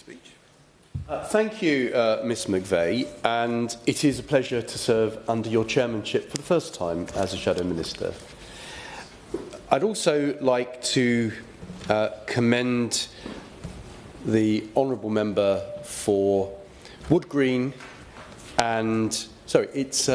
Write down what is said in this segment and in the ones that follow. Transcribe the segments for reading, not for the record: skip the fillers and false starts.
speech. Thank you, Ms McVeigh, and it is a pleasure to serve under your chairmanship for the first time as a Shadow Minister. I'd also like to commend the Honourable Member for Wood Green and, sorry, it's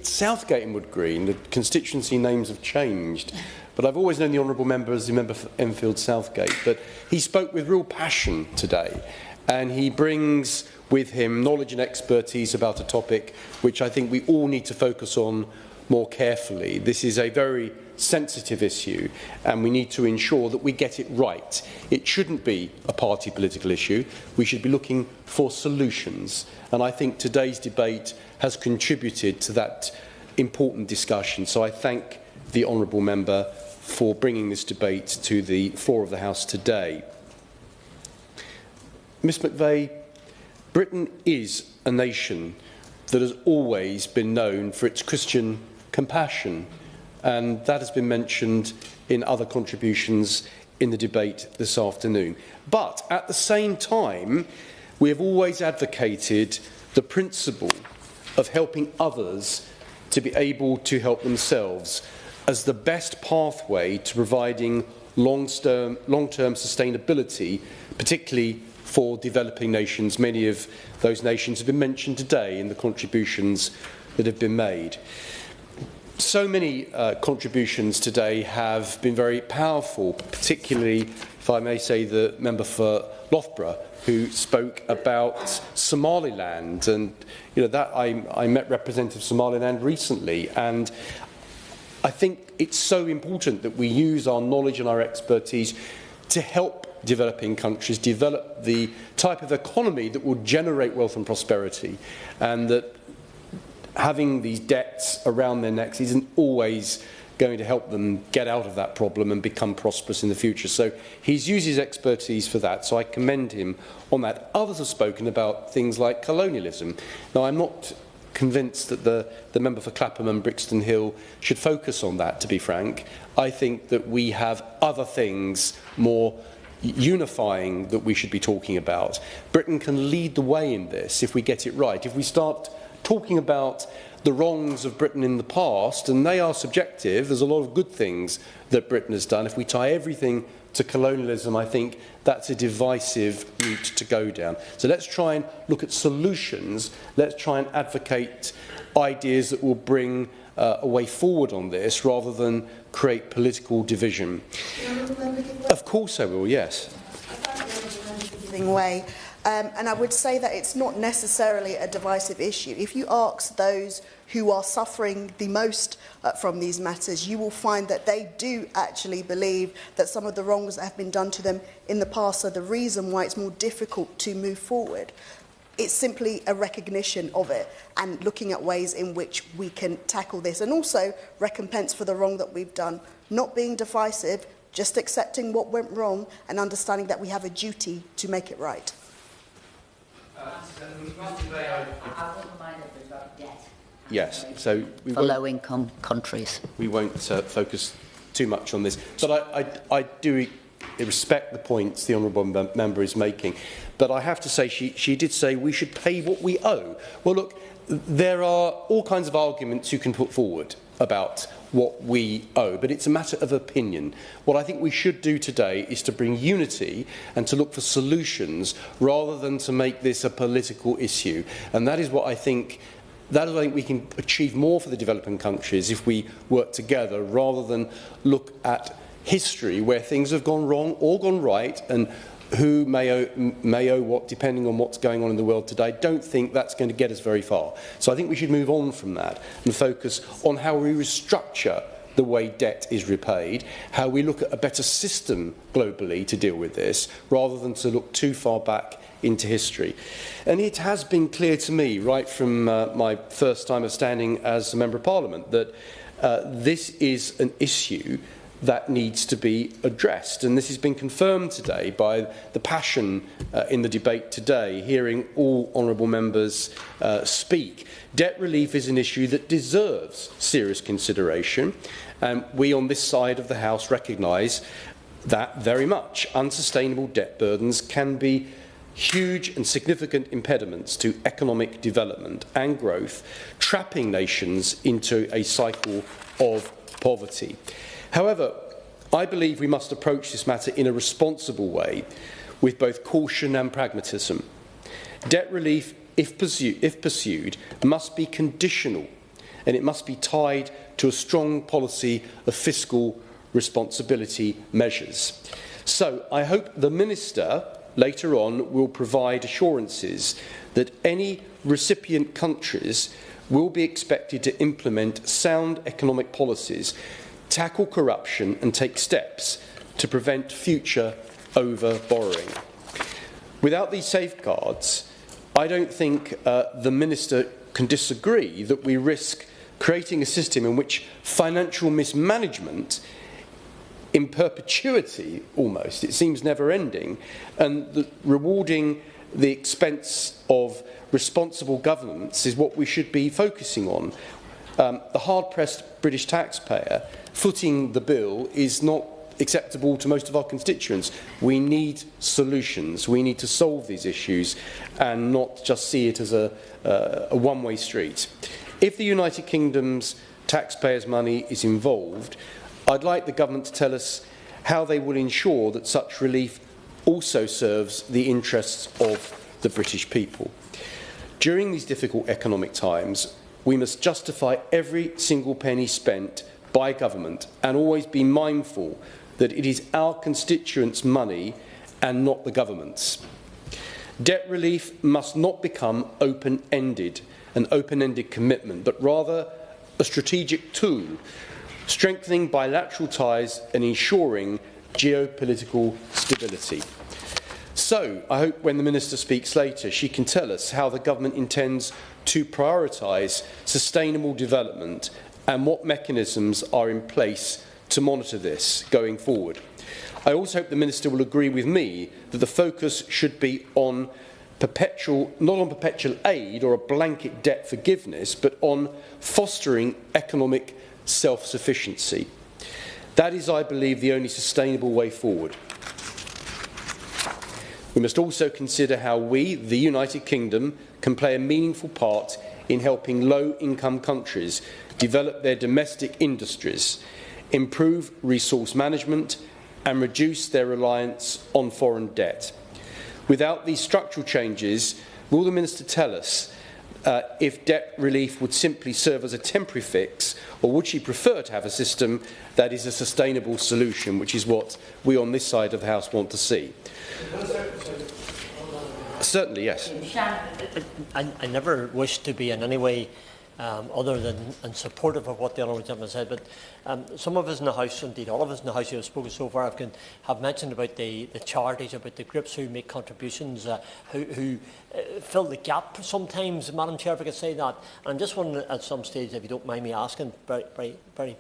Southgate and Wood Green. The constituency names have changed, but I've always known the Honourable Member as the member for Enfield Southgate. But he spoke with real passion today, and he brings with him knowledge and expertise about a topic which I think we all need to focus on more carefully. This is a very sensitive issue, and we need to ensure that we get it right. It shouldn't be a party political issue. We should be looking for solutions, and I think today's debate has contributed to that important discussion. So I thank the Honourable Member for bringing this debate to the floor of the House today. Ms McVeigh, Britain is a nation that has always been known for its Christian compassion, and that has been mentioned in other contributions in the debate this afternoon. But at the same time, we have always advocated the principle of helping others to be able to help themselves as the best pathway to providing long-term sustainability, particularly for developing nations. Many of those nations have been mentioned today in the contributions that have been made. So many contributions today have been very powerful, particularly, if I may say, the member for Loughborough, who spoke about Somaliland. And that I met Representative Somaliland recently, and I think it's so important that we use our knowledge and our expertise to help developing countries develop the type of economy that will generate wealth and prosperity, and that having these debts around their necks isn't always going to help them get out of that problem and become prosperous in the future. So he's used his expertise for that, so I commend him on that. Others have spoken about things like colonialism. Now, I'm not convinced that the member for Clapham and Brixton Hill should focus on that, to be frank. I think that we have other things more unifying that we should be talking about. Britain can lead the way in this if we get it right. If we start talking about the wrongs of Britain in the past, and they are subjective, there's a lot of good things that Britain has done. If we tie everything to colonialism, I think that's a divisive route to go down. So let's try and look at solutions. Let's try and advocate ideas that will bring a way forward on this, rather than create political division. Of course I will, yes. Way. And I would say that it's not necessarily a divisive issue. If you ask those who are suffering the most from these matters, you will find that they do actually believe that some of the wrongs that have been done to them in the past are the reason why it's more difficult to move forward. It's simply a recognition of it and looking at ways in which we can tackle this, and also recompense for the wrong that we've done, not being divisive, just accepting what went wrong and understanding that we have a duty to make it right. Yes, so for low-income countries. We won't focus too much on this, but I do respect the points the honourable member is making. But I have to say, she did say we should pay what we owe. Well, look, there are all kinds of arguments you can put forward about what we owe, but it's a matter of opinion. What I think we should do today is to bring unity and to look for solutions rather than to make this a political issue. And that is what I think we can achieve more for the developing countries if we work together, rather than look at history where things have gone wrong or gone right, and who may owe what, depending on what's going on in the world today. I don't think that's going to get us very far. So I think we should move on from that and focus on how we restructure the way debt is repaid, how we look at a better system globally to deal with this, rather than to look too far back into history. And it has been clear to me, right from my first time of standing as a Member of Parliament, that this is an issue that needs to be addressed. And this has been confirmed today by the passion in the debate today, hearing all honourable members speak. Debt relief is an issue that deserves serious consideration, and we on this side of the House recognise that very much unsustainable debt burdens can be huge and significant impediments to economic development and growth, trapping nations into a cycle of poverty. However, I believe we must approach this matter in a responsible way, with both caution and pragmatism. Debt relief, if pursued, must be conditional, and it must be tied to a strong policy of fiscal responsibility measures. So I hope the Minister later on will provide assurances that any recipient countries will be expected to implement sound economic policies, tackle corruption and take steps to prevent future over-borrowing. Without these safeguards, I don't think the Minister can disagree that we risk creating a system in which financial mismanagement in perpetuity, almost, it seems never-ending, and rewarding the expense of responsible governance is what we should be focusing on. The hard-pressed British taxpayer footing the bill is not acceptable to most of our constituents. We need solutions. We need to solve these issues and not just see it as a one-way street. If the United Kingdom's taxpayers' money is involved, I'd like the government to tell us how they will ensure that such relief also serves the interests of the British people. During these difficult economic times, we must justify every single penny spent by government and always be mindful that it is our constituents' money and not the government's. Debt relief must not become open-ended, an open-ended commitment, but rather a strategic tool, strengthening bilateral ties and ensuring geopolitical stability. So, I hope when the Minister speaks later, she can tell us how the government intends to prioritise sustainable development and what mechanisms are in place to monitor this going forward. I also hope the Minister will agree with me that the focus should be on not on perpetual aid or a blanket debt forgiveness, but on fostering economic self-sufficiency. That is, I believe, the only sustainable way forward. We must also consider how we, the United Kingdom, can play a meaningful part in helping low-income countries develop their domestic industries, improve resource management, and reduce their reliance on foreign debt. Without these structural changes, will the Minister tell us if debt relief would simply serve as a temporary fix, or would she prefer to have a system that is a sustainable solution, which is what we on this side of the House want to see? Certainly, yes. I never wish to be in any way other than supportive of what the honourable gentleman said, but some of us in the House, indeed all of us in the House who have spoken so far, have mentioned about the charities, about the groups who make contributions, who fill the gap sometimes, Madam Chair, if I could say that. And I'm just wondering at some stage, if you don't mind me asking, very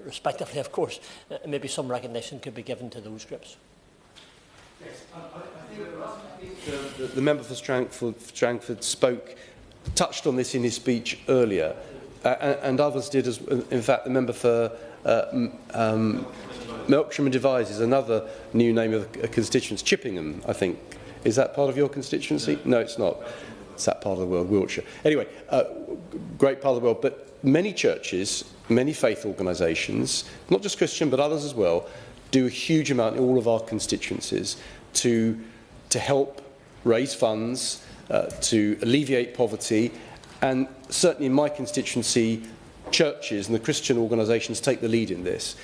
respectively, of course, maybe some recognition could be given to those groups. Yes, I think the member for Strangford touched on this in his speech earlier, and others did as well. In fact, the member for Melksham and Devizes is another new name of a constituency, Chippingham, I think. Is that part of your constituency? No, it's not. It's that part of the world, Wiltshire. Anyway, great part of the world, but many churches, many faith organisations, not just Christian but others as well, do a huge amount in all of our constituencies to help raise funds, to alleviate poverty, and certainly in my constituency, churches and the Christian organisations take the lead in this.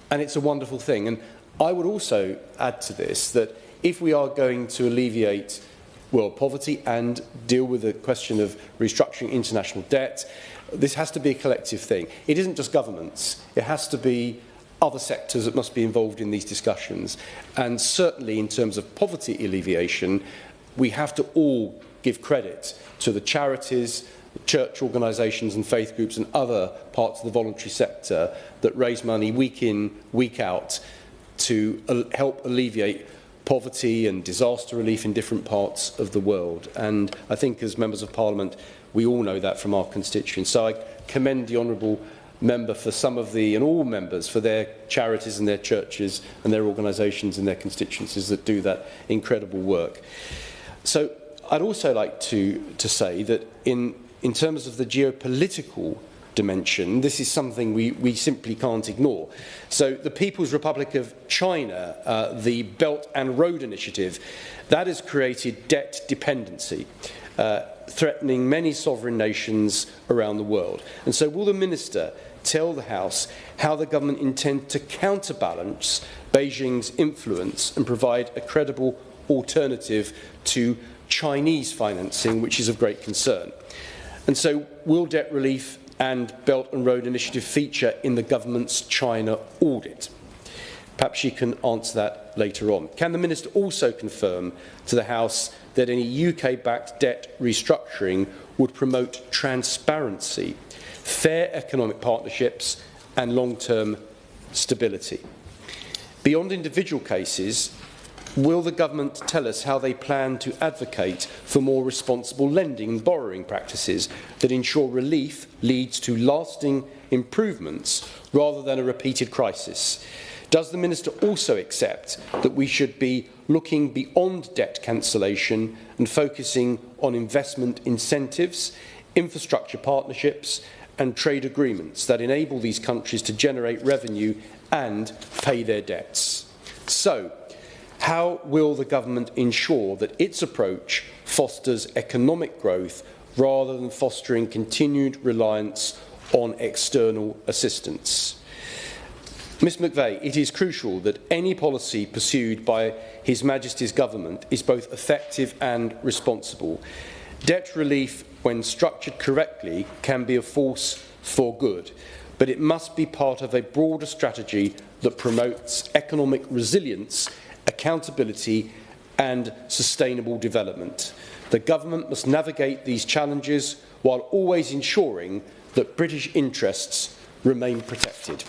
And it's a wonderful thing. And I would also add to this that if we are going to alleviate world poverty and deal with the question of restructuring international debt, this has to be a collective thing. It isn't just governments. It has to be other sectors that must be involved in these discussions. And certainly in terms of poverty alleviation, we have to all give credit to the charities, church organisations and faith groups and other parts of the voluntary sector that raise money week in, week out to help alleviate poverty and disaster relief in different parts of the world. And I think as members of Parliament, we all know that from our constituents. So I commend the Honourable member for some of the, and all members for their charities and their churches and their organisations and their constituencies that do that incredible work. So I'd also like to say that in terms of the geopolitical dimension, this is something we simply can't ignore. So the People's Republic of China, the Belt and Road Initiative, that has created debt dependency, threatening many sovereign nations around the world. And so will the Minister tell the House how the government intends to counterbalance Beijing's influence and provide a credible alternative to Chinese financing, which is of great concern? And so will debt relief and Belt and Road Initiative feature in the government's China audit? Perhaps she can answer that later on. Can the Minister also confirm to the House that any UK-backed debt restructuring would promote transparency, fair economic partnerships and long-term stability? Beyond individual cases, will the government tell us how they plan to advocate for more responsible lending and borrowing practices that ensure relief leads to lasting improvements rather than a repeated crisis? Does the Minister also accept that we should be looking beyond debt cancellation and focusing on investment incentives, infrastructure partnerships and trade agreements that enable these countries to generate revenue and pay their debts? So, how will the government ensure that its approach fosters economic growth rather than fostering continued reliance on external assistance? Ms McVeigh, it is crucial that any policy pursued by His Majesty's government is both effective and responsible. Debt relief, when structured correctly, can be a force for good, but it must be part of a broader strategy that promotes economic resilience, accountability and sustainable development. The government must navigate these challenges while always ensuring that British interests remain protected.